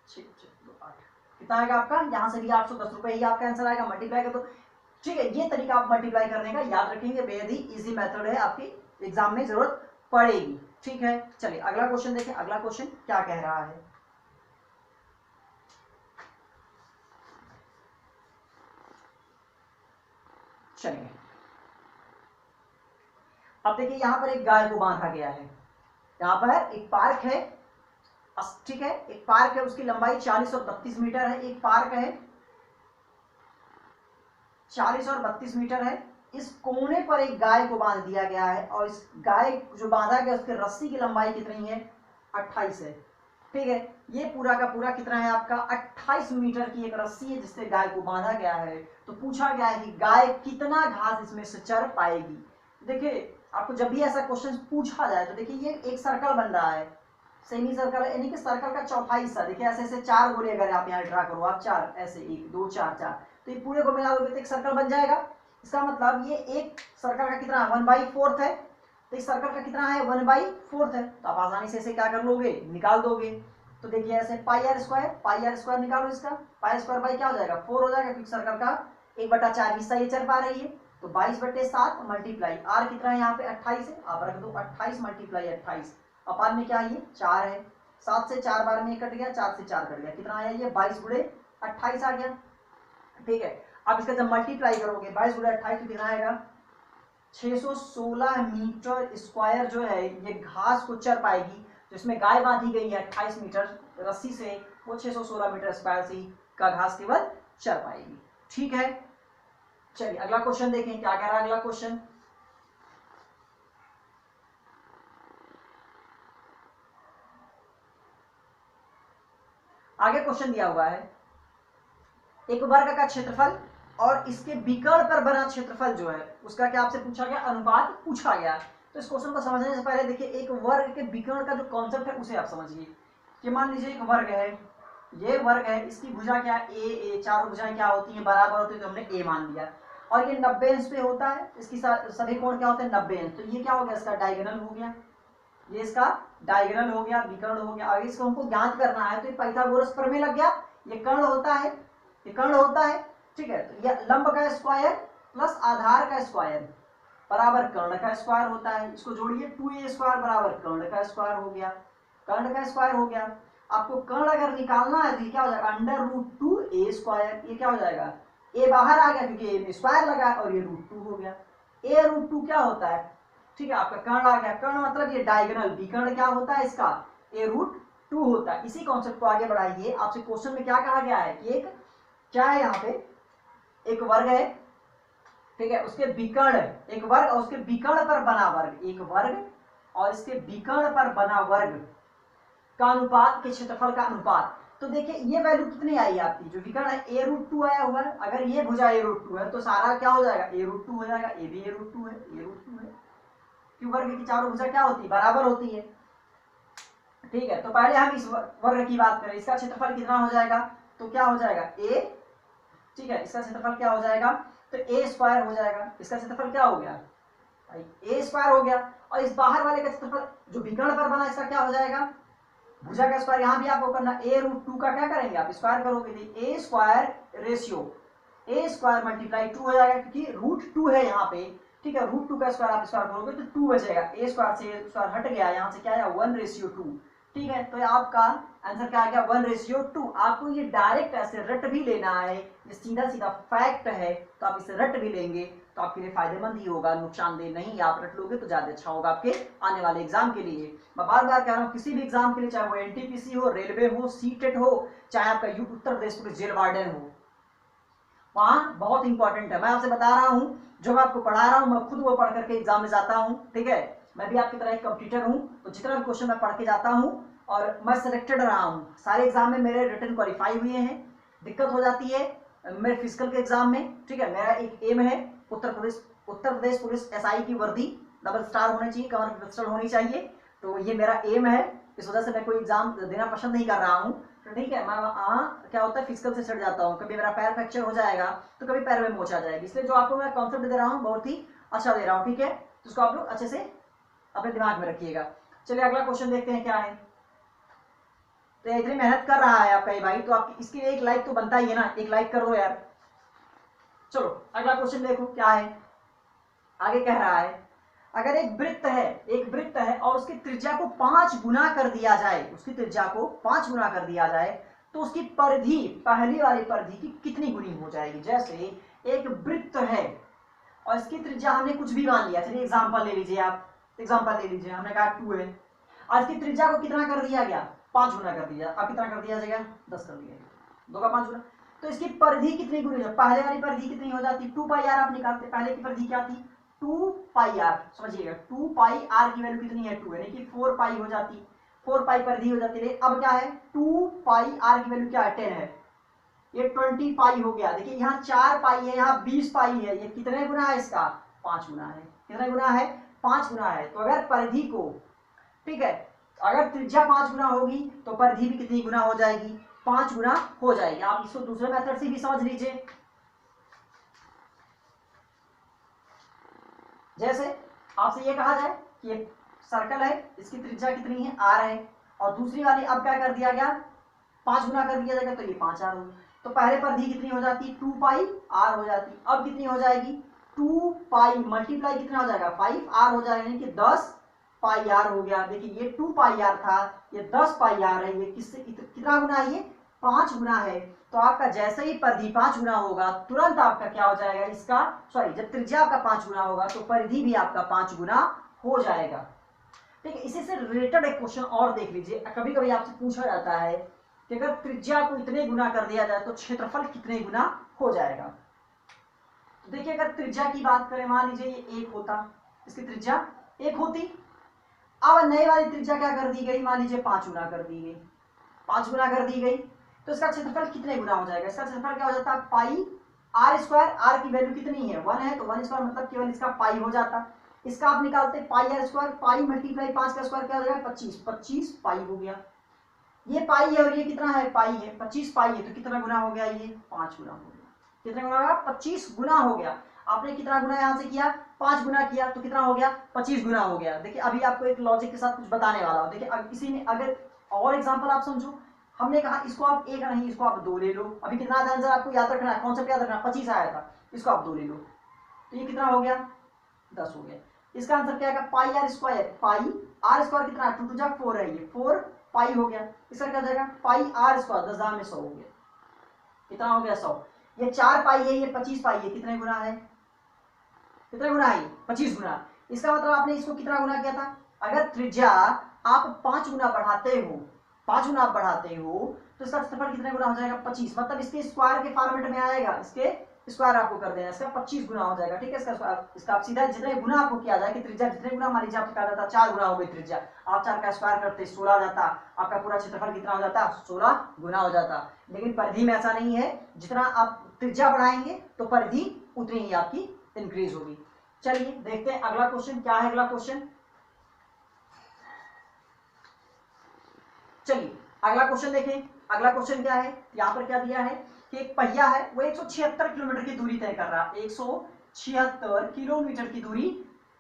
6 2 8, कितना आएगा आपका, यहां से भी 810 रुपए ही आपका आंसर आएगा, मल्टीप्लाई कर दो, ठीक है। ये तरीका आप मल्टीप्लाई करने का याद रखेंगे, बेहद ही इजी मेथड है, आपकी एग्जाम में जरूरत पड़ेगी, ठीक है। चलिए अगला क्वेश्चन देखें, अगला क्वेश्चन क्या कह रहा है। चलिए अब देखिए यहां पर एक गाय को बांधा गया है, यहां पर एक पार्क है, ठीक है, एक पार्क है, उसकी लंबाई 40 और 32 मीटर है, एक पार्क है 40 और 32 मीटर है। इस कोने पर एक गाय को बांध दिया गया है, और इस गाय जो बांधा गया उसके रस्सी की लंबाई कितनी है 28 है, ठीक है। ये पूरा का पूरा कितना है आपका 28 मीटर की एक रस्सी है जिससे गाय को बांधा गया है। तो पूछा गया है कि गाय कितना घास इसमें से चर पाएगी। देखिए आपको जब भी ऐसा क्वेश्चन पूछा जाए तो देखिए ये एक सर्कल बन रहा है, सेमी सर्कल है, यानी कि सर्कल का चौथाई हिस्सा, देखिए ऐसे ऐसे 4 गोले अगर आप यहाँ ड्रा करो, आप 4 ऐसे 1 2 4 4, तो ये पूरे को मिला दोगे तो एक सर्कल बन जाएगा। इसका मतलब ये एक सर्कल का कितना 1/4 है, तो इस सर्कल का कितना है 1/4 है, तो आप आसानी से इसे क्या कर लोगे, निकाल दोगे। तो देखिए ऐसे पाई आर स्क्वायर निकालो, इसका पाई स्क्वायर बाई क्या हो जाएगा 4 हो जाएगा, क्योंकि सर्कल का 1/4 हिस्सा ये चल पा रही है, तो 22/7 मल्टीप्लाई आर कितना है यहाँ पे 28 है, आप रख दो 28 मल्टीप्लाई 28, अपान में क्या है ये 4 है, 7 से 4 बार में कट गया, 4 से 4 कट गया, कितना आया ये 22 गुणे 28 आ गया, ठीक है। अब इसका जब मल्टीप्लाई करोगे 22 गुणे 28 तो कितना आएगा 616 मीटर स्क्वायर जो है ये घास को चर पाएगी। तो इसमें गाय बांधी गई है 28 मीटर रस्सी से, वो 616 मीटर स्क्वायर से का घास केवल चर पाएगी, ठीक है। चलिए अगला क्वेश्चन देखें क्या कह रहा है अगला क्वेश्चन। आगे क्वेश्चन दिया हुआ है, एक वर्ग का क्षेत्रफल और इसके विकर्ण पर बना क्षेत्रफल जो है उसका क्या आपसे पूछा गया, अनुपात पूछा गया। तो इस क्वेश्चन को समझने से पहले देखिए एक वर्ग के विकर्ण का जो कॉन्सेप्ट है उसे आप समझिए। कि मान लीजिए एक वर्ग है, ये वर्ग है, इसकी भुजा क्या ए, चारों भुजाएं क्या होती हैं बराबर होती है, तो हमने ए मान लिया, और ये 90 अंश पे होता है, इसकी सभी कोण क्या होते हैं 90 अंश, तो ये क्या हो गया इसका डायगोनल हो गया, ये इसका डायगोनल हो गया, विकर्ण हो गया। अगर इसको हमको ज्ञात करना है तो ये पाइथागोरस प्रमेय लग गया, ये कर्ण होता है, ये कर्ण होता है, ठीक है। तो ये लंब का स्क्वायर प्लस आधार का स्क्वायर बराबर कर्ण का स्क्वायर होता है। इसको जोड़िए, 2a स्क्वायर बराबर कर्ण का स्क्वायर हो गया, कर्ण का स्क्वायर हो गया। आपको कर्ण अगर निकालना है तो क्या हो जाएगा, √2a स्क्वायर। ये क्या हो जाएगा, a बाहर आ गया क्योंकि a में स्क्वायर लगा और ये √2 हो गया। a√2 क्या होता है, ठीक है, आपका कर्ण आ गया। कर्ण मतलब ये डायगोनल, विकर्ण क्या होता है इसका, a√2 होता है। इसी कॉन्सेप्ट को आगे बढ़ाइए। आपसे क्वेश्चन में क्या कहा गया है कि एक क्या है, यहाँ पे एक वर्ग है, ठीक है, उसके विकर्ण, एक वर्ग और उसके विकर्ण पर बना वर्ग, एक वर्ग और इसके विकर्ण पर बना वर्ग का अनुपात के क्षेत्रफल का अनुपात। तो देखिए ये वैल्यू कितनी आई आपकी, जो विकर्ण है a√2 आया हुआ है। अगर ये भुजा a√2 है तो सारा क्या हो जाएगा, a√2 हो जाएगा। ये भी a√2 है, a√2 है, क्यों वर्ग की चारों भुजा क्या होती है, बराबर होती है, ठीक है। तो पहले हम इस वर्ग की बात करें, इसका क्षेत्रफल कितना हो जाएगा, तो क्या हो जाएगा a, ठीक है, इसका क्षेत्रफल क्या हो जाएगा, तो a स्क्वायर हो जाएगा। इसका क्षेत्रफल क्या हो गया, a स्क्वायर हो गया। और इस बाहर वाले का क्षेत्रफल जो विकर्ण पर बना, इसका क्या हो जाएगा, भुजा का स्क्वायर। यहाँ भी आपको करना, a√2 का क्या करेंगे आप, स्क्वायर करोगे तो a square ratio a square multiply 2 हो जाएगा, क्योंकि √2 है यहाँ पे, ठीक है। √2 का स्क्वायर आप स्क्वायर करोगे तो 2 बचेगा, a स्क्वायर से स्क्वायर हट गया, यहाँ से क्या आया 1:2, ठीक है। तो आपका आंसर क्या आ गया, 1:2। आपको ये डायरेक्ट ऐसे रट भी लेना है, ये सीधा सीधा फैक्ट है, तो आप इसे रट भी लेंगे तो आपके लिए फायदेमंद ही होगा, नुकसानदेह नहीं। आप रट लोगे तो ज्यादा अच्छा होगा आपके आने वाले एग्जाम के लिए। मैं बार बार कह रहा हूँ, किसी भी एग्जाम के लिए, चाहे वो एनटीपीसी हो, रेलवे हो, सीटेट हो, चाहे आपका Uttar Pradesh police jail warden हो, वहां बहुत इंपॉर्टेंट है। मैं आपसे बता रहा हूं, जो मैं आपको पढ़ा रहा हूं मैं खुद वो पढ़ करके एग्जाम में जाता हूं, ठीक है। मैं भी आपकी तरह एक कंप्यूटर हूं, तो जितना भी क्वेश्चन मैं पढ़ के जाता हूं और मैं सिलेक्टेड रहा हूं, सारे एग्जाम में मेरे रिटर्न क्वालिफाई हुए हैं। दिक्कत हो जाती है मेरे फिजिकल के एग्जाम में, ठीक है। मेरा एक एम है, उत्तर प्रदेश पुलिस एसआई की वर्दी डबल स्टार होनी चाहिए, कमर की पिस्टल होनी चाहिए, तो ये मेरा एम है। इस वजह से मैं कोई एग्जाम देना पसंद नहीं कर रहा हूँ, तो ठीक है। मैं क्या होता है, फिजिकल से चढ़ जाता हूँ, कभी मेरा पैर फ्रैक्चर हो जाएगा तो कभी पैर में मोच आ जाएगी। इसलिए जो आपको मैं कॉन्सेप्ट दे रहा हूँ बहुत ही अच्छा दे रहा हूँ, ठीक है। तो उसको आप लोग अच्छे से अपने दिमाग में रखिएगा। चलिए अगला क्वेश्चन देखते हैं क्या है। तो इतनी मेहनत कर रहा है आपका ये भाई, तो आप इसके लिए एक लाइक तो बनता ही है ना, एक लाइक कर दो यार। चलो अगला क्वेश्चन देखो क्या है। आगे कह रहा है, अगर एक वृत्त है और उसकी त्रिज्या को 5 गुना कर दिया जाए, उसकी त्रिज्या को 5 गुना कर दिया जाए, तो उसकी परिधि, पहली वाली परिधि की कितनी गुनी हो जाएगी। जैसे एक वृत्त है और इसकी त्रिज्या हमने कुछ भी मान लिया, चलिए एग्जांपल ले लीजिए आप, एग्जांपल ले लीजिए, हमने कहा 2 है और इसकी त्रिज्या को कितना कर दिया गया, 5 गुना कर दिया। अब कितना कर दिया जाएगा, 10 कर दिया गया, 2 का 5 गुना। तो इसकी परिधि कितनी गुनी हो, पहले वाली परिधि कितनी हो जाती, 2πr आप निकालते, पहले की परिधि क्या थी 2πr, समझिएगा 2πr की वैल्यू कितनी है 2 है, यानी कि 4π हो जाती, 4π परिधि हो जाती है। अब क्या है 2πr की वैल्यू क्या है 10 है, ये 20π हो गया। देखिए यहाँ 4π है, यहाँ 20π है, ये कितने गुना है इसका, 5 गुना है। कितने गुना है, 5 गुना है। तो अगर परिधि को, ठीक है, अगर त्रिज्या 5 गुना होगी तो परिधि भी कितनी गुना हो जाएगी, 5 गुना हो जाएगी। आप इसको दूसरे मेथड से भी समझ लीजिए। जैसे आपसे ये कहा जाए कि ये सर्कल है, इसकी त्रिज्या कितनी है r है, और दूसरी वाली अब क्या कर दिया गया, 5 गुना कर दिया जाएगा, तो ये 5r होगी। तो पहले परिधि कितनी हो जाती, 2πr हो जाती। अब कितनी हो जाएगी, 2π मल्टीप्लाई कितना हो जाएगा 5r हो जाएगा, यानी कि 10πr हो गया। देखिए ये 2πr था, ये 10πr है, ये किससे कितना गुना है, ये 5 गुना है। तो आपका जैसे ही परिधि 5 गुना होगा तुरंत आपका क्या हो जाएगा, इसका सॉरी जब त्रिज्या आपका 5 गुना होगा तो परिधि भी आपका 5 गुना हो जाएगा, ठीक है। इसी से रिलेटेड एक क्वेश्चन और देख लीजिए। कभी कभी आपसे पूछा जाता है कि अगर त्रिज्या को इतने गुना कर दिया जाए तो क्षेत्रफल कितने गुना हो जाएगा। तो देखिए अगर त्रिज्या की बात करें, मान लीजिए ये 1 होता, इसकी त्रिज्या 1 होती। अब नई वाली त्रिज्या क्या कर दी गई, मान लीजिए 5 गुना कर दी गई, 5 गुना कर दी गई, तो इसका क्षेत्रफल कितने गुना हो जाएगा। इसका क्षेत्रफल क्या हो जाता है, पाई आर स्क्वायर, आर की वैल्यू कितनी है 1 है, तो 1 स्क्वायर मतलब केवल इसका पाई हो जाता। इसका आप निकालते पाई आर स्क्वायर, पाई मल्टीप्लाई 5 का स्क्वायर क्या हो जाएगा 25, 25 पाई हो गया। ये पाई है और ये कितना है पाई है, 25 पाई है, तो कितना गुना हो गया, ये 5 गुना हो गया। कितना गुना होगा, 25 गुना हो गया। आपने कितना गुना यहाँ से किया, 5 गुना किया, तो कितना हो गया, 25 गुना हो गया। देखिए अभी आपको एक लॉजिक के साथ कुछ बताने वाला हूँ। देखिए अब इसी में अगर और एग्जांपल आप समझो, हमने कहा इसको आप एक नहीं, इसको आप 2 ले लो। अभी कितना आंसर आपको याद रखना है, कॉन्सेप्ट याद रखना, 25 आया था, इसको आप 2 ले लो, तो ये कितना हो गया, 10 हो गया। इसका आंसर क्या आएगा, pi r square. Pi r square कितना, 2 टू जा 4 है, ये 4 पाई हो गया। इसका क्या जाएगा, पाई आर स्क्वायर, 10 में 100 हो गया, कितना हो गया 100। ये 4 पाई है, ये 25 पाई है, कितने गुना है, कितने गुना है, 25 गुना। इसका मतलब आपने इसको कितना गुना किया था, अगर त्रिज्या आप 5 गुना बढ़ाते हो, 5 गुना आप बढ़ाते हो, तो इसका क्षेत्रफल कितने गुना हो जाएगा, 25। मतलब इसके स्क्वायर के फॉर्मेट में आएगा, इसके स्क्वायर आपको कर देना, इसका 25 गुना हो जाएगा। ठीक है, इसका आप सीधा जितने गुना आपको किया जाए कि त्रिज्या जितने गुना, मान लीजिए आपको कहा जाता 4 गुना हो गई त्रिज्या, आप 4 का स्क्वायर करते 16 हो जाता, आपका पूरा क्षेत्रफल कितना हो जाता, 16 गुना हो जाता। लेकिन परिधि में ऐसा नहीं है, जितना आप त्रिज्या बढ़ाएंगे तो परिधि उतनी ही आपकी इंक्रीज होगी। चलिए देखते हैं अगला क्वेश्चन क्या है। अगला क्वेश्चन, चलिए अगला क्वेश्चन देखें। अगला क्वेश्चन क्या है, यहाँ पर क्या दिया है कि एक पहिया है, वो 176 किलोमीटर की दूरी तय कर रहा है, 176 किलोमीटर की दूरी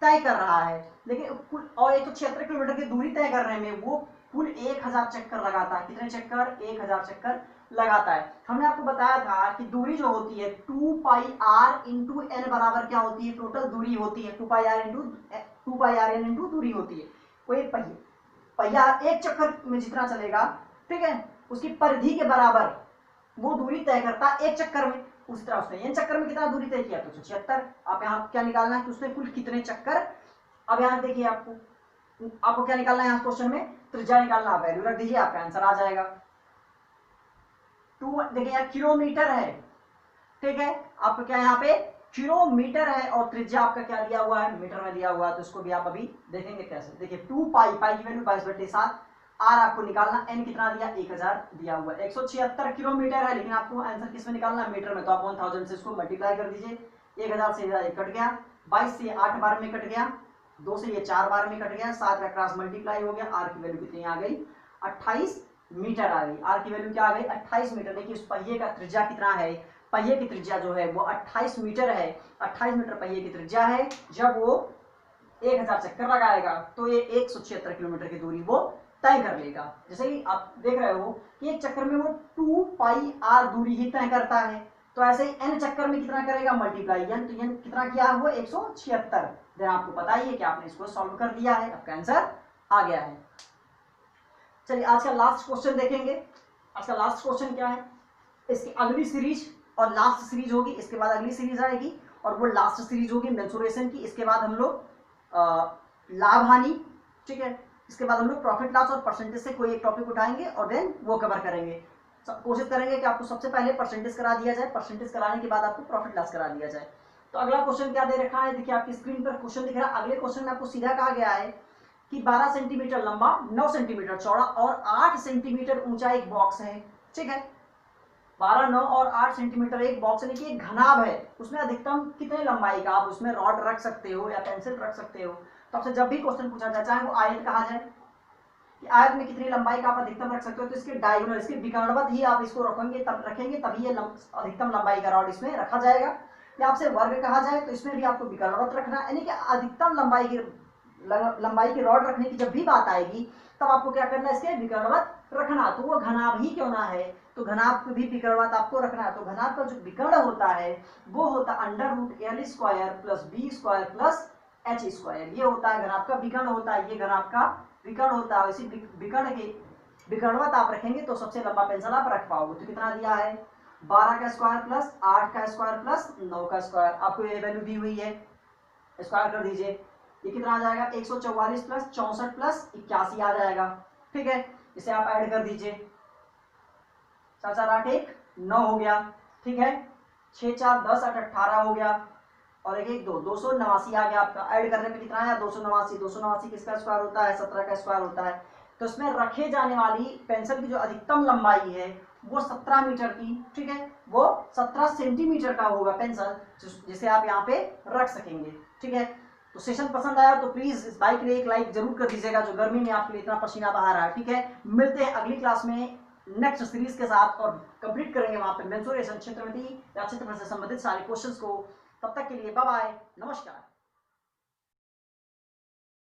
तय कर रहा है। लेकिन कुल और 176 किलोमीटर की दूरी तय करने में वो कुल 1000 चक्कर लगाता है। कितने चक्कर, 1000 चक्कर लगाता है। हमने आपको बताया था कि दूरी जो होती है 2 पाई आर इंटू एन बराबर क्या होती है, टोटल दूरी होती है 2 पाई आर एन इंटू दूरी होती है। वो एक पहिया एक चक्कर में जितना चलेगा, ठीक है, उसकी परिधि के बराबर वो दूरी तय करता है एक चक्कर में। उस तरह उसने एन चक्कर में कितना दूरी तय किया, तो 76। आप यहाँ क्या निकालना है कि उसने कुल कितने चक्कर। अब यहाँ देखिए आपको क्या निकालना है, यहाँ क्वेश्चन में त्रिज्या निकालना, वैल्यू रख दीजिए, आपका आंसर आ जाएगा। 2 देखिए यहाँ किलोमीटर है, ठीक है, आपको क्या यहाँ पे किलोमीटर है और त्रिज्या आपका क्या दिया हुआ है, मीटर में दिया हुआ है। तो इसको भी आप अभी देखेंगे कैसे। देखिए 2 पाई, पाई की वैल्यू 22/7, आर आपको निकालना, एन कितना दिया, 1000 दिया हुआ है। 176 किलोमीटर है, लेकिन आपको आंसर किस में निकालना है, मीटर में। तो आप 1000 से इसको मल्टीप्लाई कर दीजिए, 1000 से 1 कट गया, 22 से 8 बार में कट गया, 2 से ये 4 बार में कट गया, 7 का क्रॉस मल्टीप्लाई हो गया, आर की वैल्यू कितनी आ गई, 28 मीटर आ गई। आर की वैल्यू क्या आ गई, 28 मीटर। देखिए इस पहिए का त्रिज्या कितना है, पहिए की त्रिज्या जो है वो 28 मीटर है। 28 मीटर पहिए की त्रिज्या है। जब वो 1000 चक्कर लगाएगा तो ये 176 किलोमीटर की दूरी वो तय कर लेगा। जैसे कि आप देख रहे हो कि एक चक्कर में वो 2 पाई आर दूरी ही तय करता है, तो ऐसे ही एन चक्कर में कितना करेगा, मल्टीप्लाई एन। तो एन कितना किया है वो 176। देन आपको पता ही है कि आपने इसको सॉल्व कर दिया है, आपका आंसर आ गया है। चलिए आज का लास्ट क्वेश्चन देखेंगे। आज का लास्ट क्वेश्चन क्या है, इसकी अगली सीरीज और लास्ट सीरीज होगी, इसके बाद अगली सीरीज आएगी और वो लास्ट सीरीज होगी मेंसुरेशन की। इसके बाद हम लोग लाभ हानि, ठीक है, इसके बाद हम लोग प्रॉफिट लॉस और परसेंटेज से कोई एक टॉपिक उठाएंगे और देन वो कवर करेंगे। कोशिश करेंगे कि आपको सबसे पहले परसेंटेज करा दिया जाए, परसेंटेज कराने के बाद आपको प्रॉफिट लॉस करा दिया जाए। तो अगला क्वेश्चन क्या दे रखा है, देखिए आपकी स्क्रीन पर क्वेश्चन दिख रहा है। अगले क्वेश्चन में आपको सीधा कहा गया है कि 12 सेंटीमीटर लंबा, 9 सेंटीमीटर चौड़ा और 8 सेंटीमीटर ऊंचा एक बॉक्स है, ठीक है। 12, 9 और 8 सेंटीमीटर एक बॉक्स यानी कि एक घनाभ है, उसमें अधिकतम कितने लंबाई का आप उसमें रॉड रख सकते हो या पेंसिल रख सकते हो। तो आपसे जब भी क्वेश्चन पूछा जाए, चाहे वो आयत कहा जाए कि आयत में कितनी लंबाई का आप अधिकतम रख सकते हो, तो इसके डायगोनल, इसके विकर्णवत ही आप इसको रखेंगे, तभी ये अधिकतम लंबाई का रॉड इसमें रखा जाएगा। या आपसे वर्ग कहा जाए तो इसमें भी आपको विकर्णवत रखना, यानी कि अधिकतम लंबाई की रॉड रखने की जब भी बात आएगी तब आपको क्या करना है, इसके विकर्णवत रखना। तो वो घनाभ ही क्यों ना है, तो घनाभ को भी विकर्णवत आपको रखना है। तो घनाभ का जो विकर्ण होता है वो होता है √L² + B² + H²। ये होता है घनाभ का विकर्ण होता है, ये घनाभ का विकर्ण होता है। इसी विकर्ण के विकर्णवत आप रखेंगे तो सबसे लंबा पेंसिल आप रख पाओगे। तो कितना दिया है, 12 का स्क्वायर प्लस 8 का स्क्वायर प्लस 9 का स्क्वायर, आपको ये वैल्यू दी हुई है, स्क्वायर कर दीजिए। ये कितना आ जाएगा, 144 प्लस 64 प्लस 81 आ जाएगा, ठीक है। इसे आप ऐड कर दीजिए, 4 4 8 1 9 हो गया, ठीक है। 6 4 10 8 18 हो गया और 1 1 2 289 आ गया आपका। ऐड करने पे कितना आया, 289। 289 किसका स्क्वायर होता है, 17 का स्क्वायर होता है। तो इसमें रखे जाने वाली पेंसिल की जो अधिकतम लंबाई है वो 17 मीटर की, ठीक है, वो 17 सेंटीमीटर का होगा पेंसिल, जिसे आप यहाँ पे रख सकेंगे, ठीक है। तो सेशन पसंद आया तो प्लीज इस बाइक के लिए एक लाइक जरूर कर दीजिएगा, जो गर्मी में आपके लिए इतना पसीना बहा रहा है, ठीक है। मिलते हैं अगली क्लास में नेक्स्ट सीरीज के साथ और कंप्लीट करेंगे वहां पे मेंसुरेशन, क्षेत्रमिति या क्षेत्रफल से संबंधित सारे क्वेश्चंस को तब तक के लिए बाय बाय, नमस्कार।